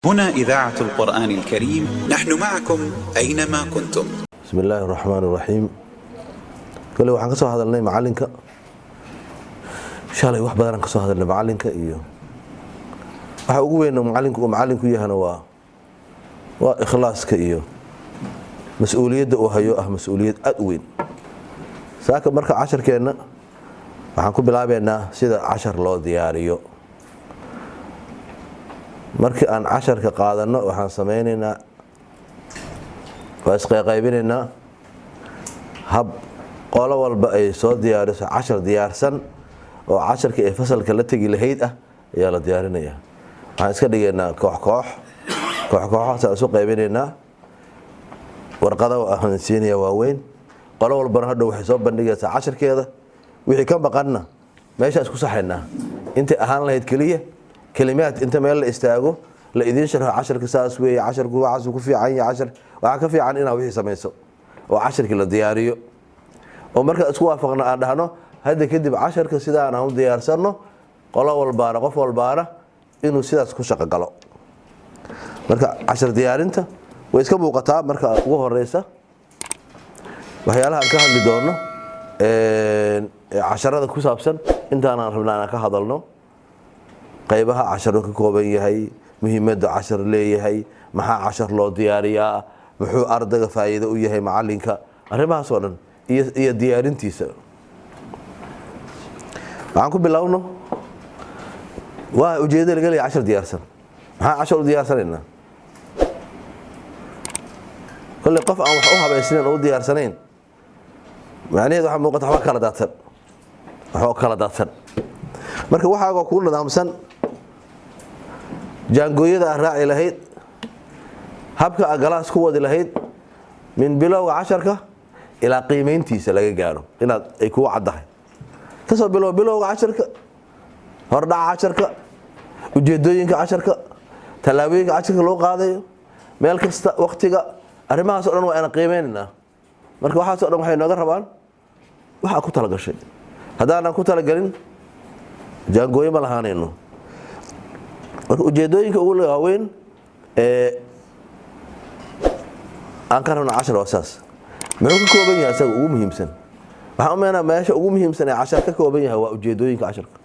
هنا إذاعة القرآن الكريم، نحن معكم أينما كنتم. بسم الله الرحمن الرحيم. كل waxaan ka soo hadalnay macalinka shalay wax badan ka soo hadalnay macalinka iyo waxa ugu weyn macalinku yahana waa ikhlaaska iyo mas'uuliyadda uu hayo mas'uuliyad aad u weyn. saaka marka casharkeena waxaan ku bilaabeynaa sida cashar loo diyaariyo. markii aan casharka qaadano waxaan sameynaynaa qaybinaynaa hab qolo walba ay soo diyaariso cashar diyaarsan oo casharka ee fasalka la tagi lahayd ayaa la diyaarinayaa. waxaan iska dhigaynaa koox-kooxaas isu qaybinaynaa. warqada waxaan siinaya waaweyn. qolo walbana hadhow waxay soo bandhigaysaa casharkeeda. wixii ka maqanna meesha isku saxaynaa. intay ahaan lahayd keliya kalimaad inta meel la istaago la idin sharxo casharka saas weeye, casharku waxaas ku fiican yahay, waxa ka fiican inaad wixii samayso oo casharkii la diyaariyo oo marka isku waafaqna aan dhahno hadda kadib casharka sidaan aan u diyaarsano qolo walbaana qof walbaana inuu sidaas ku shaqo galo. marka cashar diyaarinta way iska muuqataa. marka ugu horeysa waxyaalaha aan ka hadli doono casharada ku saabsan intaanaan rabnaa inaan ka hadalno qaybaha casharku ka kooban yahay, muhiimadda cashar leeyahay, maxaa cashar loo diyaariyaa, muxuu ardayga faa'iido u yahay macalinka, arrimahaas oo dhan iyo diyaarintiisa. waxaan ku bilowno waa ujeedada laga leeyahay cashar diyaarsan. maxaa cashar u diyaarsanaynaa? kolley qof aan wax u habaysnayn oo u diyaarsanayn macnaheedu waxaa muuqata waxba kala daadsan. marka waxaagoo kuu nidaamsan jaangooyada aad raaci lahayd, habka aad galaas ku wadi lahayd min bilowga casharka ilaa qiimayntiisa laga gaaro inaad ay kuu caddahay. kasoo bilowga casharka, hordhaca casharka, ujeedooyinka casharka, tallaabooyinka casharka loo qaadayo, meel kasta waqtiga, arrimahaas o dhan waa ina qiimeynaynaa. marka waxaas o dhan waxay nooga rabaan waxaa ku talagashay. haddaanan ku talagelin jaangooyo ma lahaanayno. marka ujeedooyinka ugu waaweyn aan ka rabna cashar waa saas. muxuu ka kooban yahay isaga ugu muhiimsan? waxaan u meenaa meesha ugu muhiimsan ee cashar ka kooban yahay waa ujeedooyinka casharka.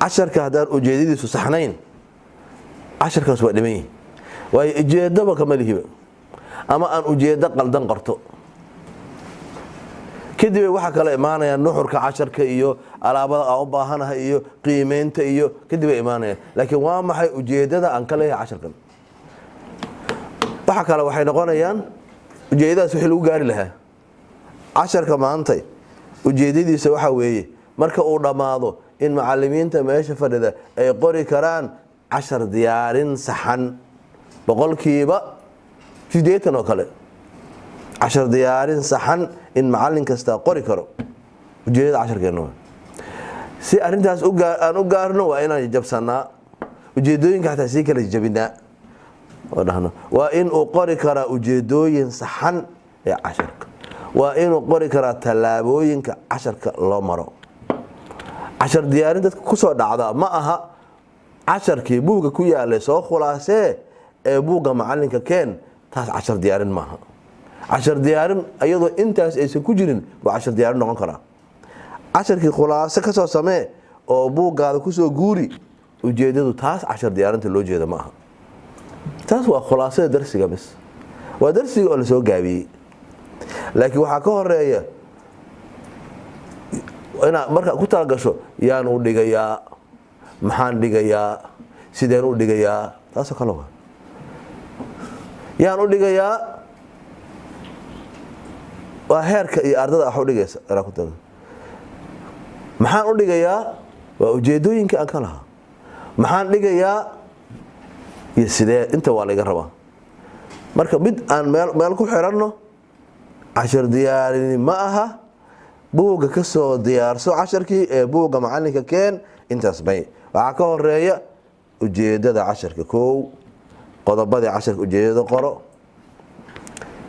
casharka haddaan ujeedadiisu saxnayn casharkaas waa dhiman yahay. waayo ujeedaba kama lihiba ama aan ujeedo qaldan qarto. kadib waxaa kala imaanayaan nuxurka casharka iyo alaabada aan u baahanahay iyo qiimeynta iyo kadib ay imaanayaan. laakiin waa maxay ujeedada aan ka leeyahay casharkan? waxa kale waxay noqonayaan ujeedadaas wixii lagu gaari lahaa. casharka maanta ujeedadiisa waxa weeye marka uu dhammaado in macalimiinta meesha fadhida ay qori karaan cashar diyaarin saxan boqolkiiba 80 oo kale. cashar diyaarin saxan in macalin kasta qori karo ujeedada casharkeena. si arrintaas aan u gaarno waa inaan jabsanaa ujeedooyinka xataa sii kala jabinaa oo dhahno waa in uu qori karaa ujeedooyin saxan ee casharka, waa inuu qori karaa tallaabooyinka casharka loo maro. cashar diyaarin dadka kusoo dhacda ma aha casharkii buugga ku yaalay soo khulaasee ee buugga macalinka keen. taas cashar diyaarin maaha. cashar diyaarin ayadoo intaas aysan ku jirin waa cashar diyaarin noqon karaa. casharkii khulaaso ka soo samee oo buuggaada kusoo guuri. ujeedadu taas cashar diyaarinta loo jeeda ma aha. taas waa khulaasada darsiga bis, waa darsiga oo lasoo gaabiyey. laakiin waxaa ka horeeya inaad marka ku talagasho yaan u dhigayaa, maxaan dhigayaa, sideen u dhigayaa. taasoo kale waa yaan u dhigayaa waa heerka iyo ardada wax u dhigaysa. maxaan u dhigayaa waa ujeedooyinka aan ka lahaa. maxaan dhigayaa iyo sidee, inta waa laga rabaa. marka mid aan meel ku xiranno cashar diyaarini ma aha. buugga ka soo diyaarso casharkii ee buugga macalinka keen. intaas may waxaa ka horeeya ujeedada casharka. koow, qodobadii casharka ujeedada qoro.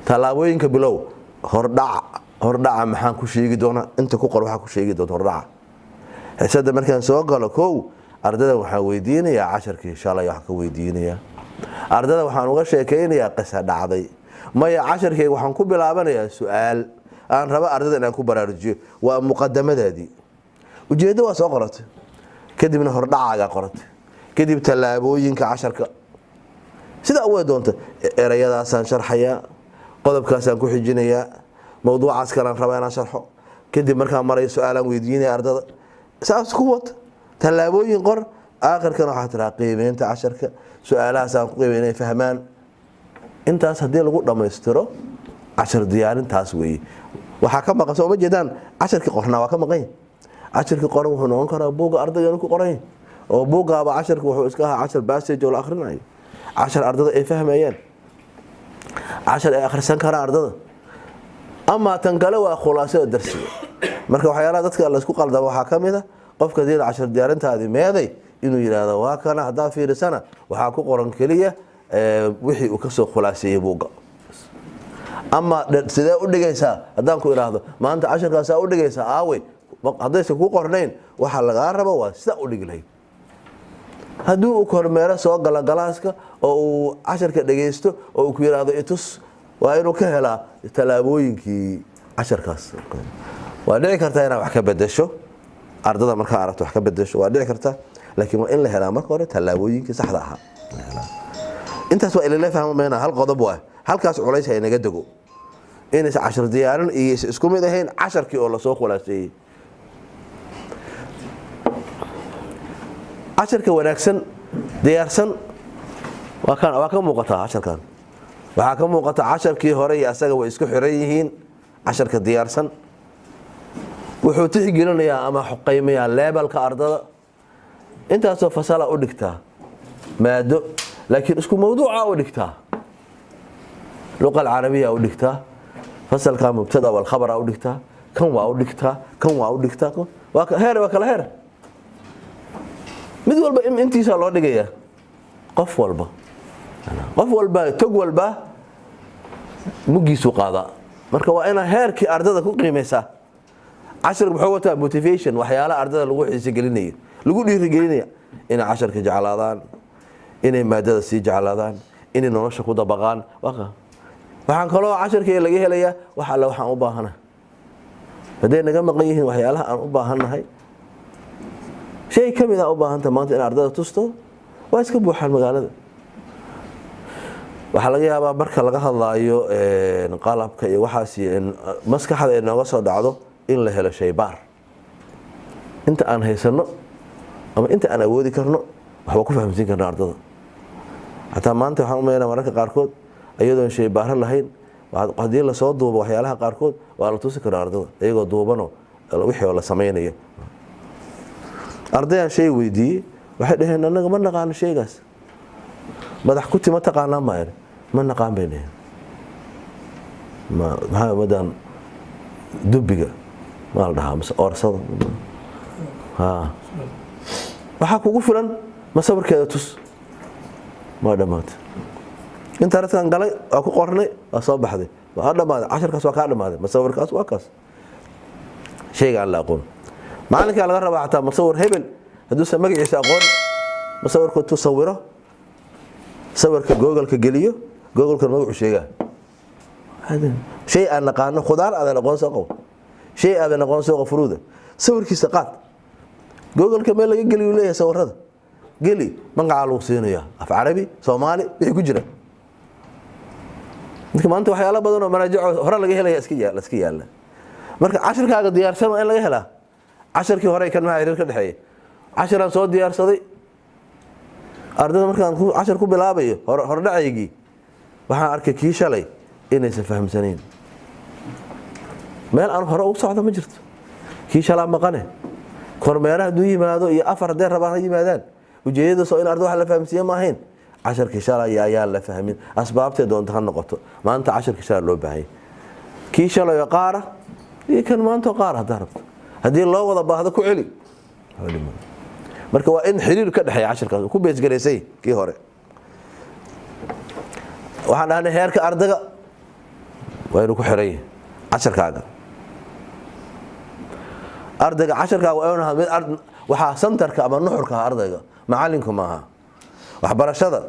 tallaabooyinka bilow. hordhaca maxaan ku sheegi doonaa? inta ku qor waxaa ku sheegi doonta hordhaca. xisada markaan soo galo koow ardada waxaan weydiinayaa casharkii shalay wax ka weydiinayaa ardada waxaan uga sheekaynayaa qisa dhacday maya casharkayga waxaan ku bilaabanayaa su'aal aan raba ardada inaan ku baraarujiyo waa muqadamadaadii ujeeddo waa soo qoratay kadibna hordhacaaga qoratay kadib tallaabooyinka casharka sida ugu doonta erayadaasaan sharxayaa qodobkaasaan ku xijinayaa mawduucaas kalaan rabaa inaan sharxo kadib markaan maray su'aalaan weydiinaya ardada saas ku wata tallaabooyin qor aakhirkan waxaa tiraa qiimeynta casharka su'aalahaasaan ku qiimey inay fahmaan intaas haddii lagu dhammaystiro cashar diyaarintaas weeye waxaa ka maqan soo ma jeedaan casharkii qornaa waa ka maqan casharkii qoran wuxuu noqon karaa buugga ardayga ku qoran oo buuggaaba casharka wuxuu iska ahaa cashar passage oo la akhrinayo cashar ardada ay fahmayaan cashar ay akhrisan karaan ardada ama tan kale waa khulaasada darsiga marka waxyaalaha dadka la isku qaldamo waxaa ka mid ah qofka diin cashar diyaarintaadii meeday inuu yiraahdo waa kana hadaa fiirsana waxaa ku qoran kaliya wixii uu ka soo khulaaseeyay buugga ama sidee u dhigaysaa hadaan ku iraahdo maanta casharkaas u dhigaysaa aaway hadaysa ku qornayn waxa laga rabo waa sida u dhigi lahayd haddii uu kormeero soo gala galaaska oo uu casharka dhageysto oo uu ku yiraahdo itus waa inuu ka helaa tallaabooyinkii casharkaas waa dhici kartaa inaad wax ka bedesho ardada markaa aragto wax ka bedesho waa dhici kartaa laakiin waa in la helaa marka hore tallaabooyinkii saxda ahaa intaas waa ilaa fahmo meena hal qodob waa halkaas culays ay naga dago inaysan cashar diyaarin iyo isku mid ahayn casharkii oo la soo khulaaseeyay casharka wanaagsan diyaarsan waa ka muuqataa casharkan waxaa ka muuqata casharkii hore iyo asaga way isku xiran yihiin casharka diyaarsan wuxuu tixgelinayaa ama qiimeeyaa levelka ardada intaasoo fasala u dhigtaa maado laakiin isku mawduuca u dhigtaa luqa carabiya u dhigtaa fasalka mubtada wal khabar u dhigtaa kan waa u dhigtaa kan waa u dhigtaa waa kala heer mid walba intiisa loo dhigayaa qof walba tog walba mugiisu qaada marka waa ina heerkii ardada ku qiimeysaa cashar wuxuu wataa motivation waxyaalaha ardada lagu xiiso gelinayo lagu dhiirigelinayo inay casharka jeclaadaan inay maadada sii jeclaadaan inay nolosha ku dabaqaan waxaan kaloo casharkii laga helayaa wax alla waxaan u baahanahay hadday naga maqan yihiin waxyaalaha aan u baahannahay shay ka mid ah u baahanta maanta in ardada tusto waa iska buuxaan magaalada waxaa laga yaabaa marka laga hadlaayo qalabka iyo waxaas maskaxda ay nooga soo dhacdo in la helo shaybaar inta aan haysano ama inta aan awoodi karno waxba ku fahamsiin karna ardada xataa maanta waxaan u maleynaa mararka qaarkood iyadoon shaybaaro lahayn haddii lasoo duubo waxyaalaha qaarkood waa la tusi karaa ardada iyagoo duubano wixii oo la samaynayo ardayaan shay weydiiyey waxay dhaheen annaga ma naqaano shaygaas madax kuti ma taqaanaa mayr ma naqaan bay dhaheen maxaa madan dubbiga maa la dhahaa mase oorsada waxaa kugu filan ma sawirkeeda tus ma dhammaatay inta radkan galay waa ku qornay waa soo baxday waa dhammaaday casharkaas waa kaa dhammaaday ma sawirkaas waa kaas shayga aan la aqoon maalinkaa laga rabaa xataa musawir hebel hadduusan magaciisa aqoon musawirku intuu sawiro sawirka googolka geliyo googolkan magacu sheegaa shay aan naqaano khudaar aadan aqoon soo qabo shay aadan aqoon soo qabo furuuda sawirkiisa qaad googolka meel laga geliyo leeyahay sawirada geli magaca lagu siinayaa af carabi soomaali wixii ku jira maanta waxyaalo badan oo maraajic hore laga helaya iska yaala marka casharkaaga diyaarsan waa in laga helaa casharkii hore kan maxaa xiriir ka dhexeeya casharaan soo diyaarsaday ardada markaan cashar ku bilaabayo hordhacaygii waxaan arkay kii shalay inaysan fahamsanayn meel aan hore ugu socdo ma jirto kii shalaa maqane kormeera hadduu yimaado iyo afar haddee rabaan ha yimaadaan ujeedadaas oo in arda wax la fahamsiiye ma ahayn casharkii shalay ayaan la fahmin asbaabtee doonta ha noqoto maanta casharkii shalay loo baahanya kii shalay oo qaara iyo kan maanta oo qaara haddaa rabto haddii loo wada baahdo ku celi marka waa in xiriir ka dhexeeya casharkaas ku beesgaraysay kii hore waxaan dhahnay heerka ardaga waa inuu ku xiran yahay casharkaaga ardayga casharkaaga waa inuu ahaa mid waxaa santarka ama nuxurka ardayga macallinku maaha waxbarashada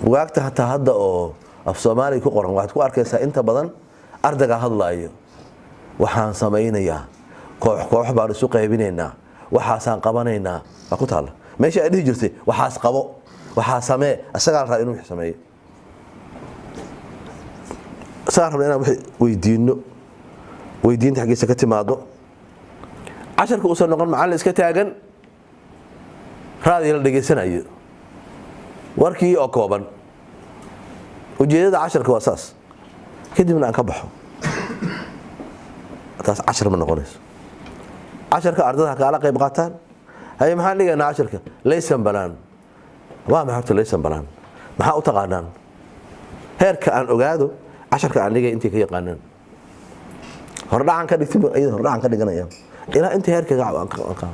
buugaagta hataa hadda oo af Soomaali ku qoran waxaad ku arkaysaa inta badan ardayga hadlaayo waxaan samaynayaa koox baan isu qaybinaynaa waxaasaan qabanaynaa waa ku taala meesha ay dhihi jirtay waxaas qabo waxaa samee asagaa la rabaa inuu sameeyo saar rabnaa inaan weydiinta xaqiisa ka timaado casharka uu soo noqon macallin iska taagan raadiyo la dhageysanayo warkii oo kooban ujeedada casharka waa saas kadibna aan ka baxo taas cashar ma noqonayso casharka ardayda kala qayb qaataan hay maxaan dhigaynaa casharka laysan banaan waa maxay horta laysan banaan maxaa u taqaanaan heerka aan ogaado casharka aan dhigay intii ka yaqaanaan hordhacan ka dhigtay ayada hordhacan ka dhiganaya ilaa inta heerka aan ka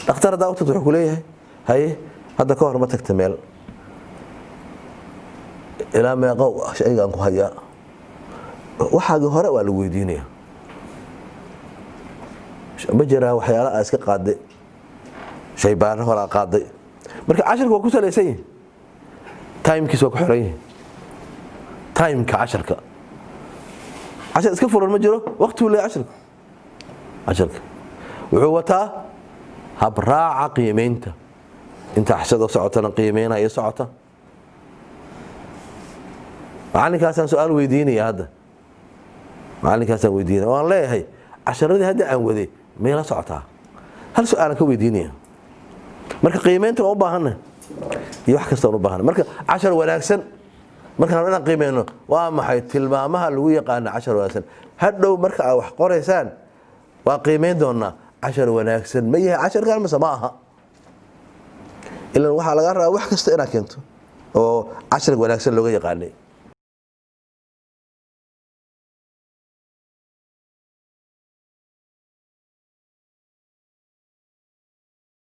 dhakhtar daawada wuxuu ku leeyahay hay hadda ka hor ma tagta meel ilaa meeqa shaygan ku haya waxaaga hore waa lagu weydiinaya ma jiraa waxyaalaha iska qaaday shay baan hore qaaday marka casharka waa ku salaysan yahay timekiisa waa ku xiran yahay timeka casharka cashar iska furan ma jiro waqtigu leeyahay casharka wuxuu wataa habraaca qiimeynta inta xashada socotana qiimeynaya socota macalinkaasaan su'aal weydiinaya hadda macalinkaasaan weydiinaya waan leeyahay casharadii hadda aan waday meela socotaa hal su'aalan ka weydiinaya marka qiimeynta waa u baahanna iyo wax kasta u baahanna marka cashar wanaagsan markaan inaan qiimeyno waa maxay tilmaamaha lagu yaqaan cashar wanaagsan hadhow marka aad wax qoraysaan waa qiimeyn doonaa cashar wanaagsan ma yahay casharkan mise ma aha ilaa waxa laga rabaa wax kasta inaad keento oo cashar wanaagsan looga yaqaanay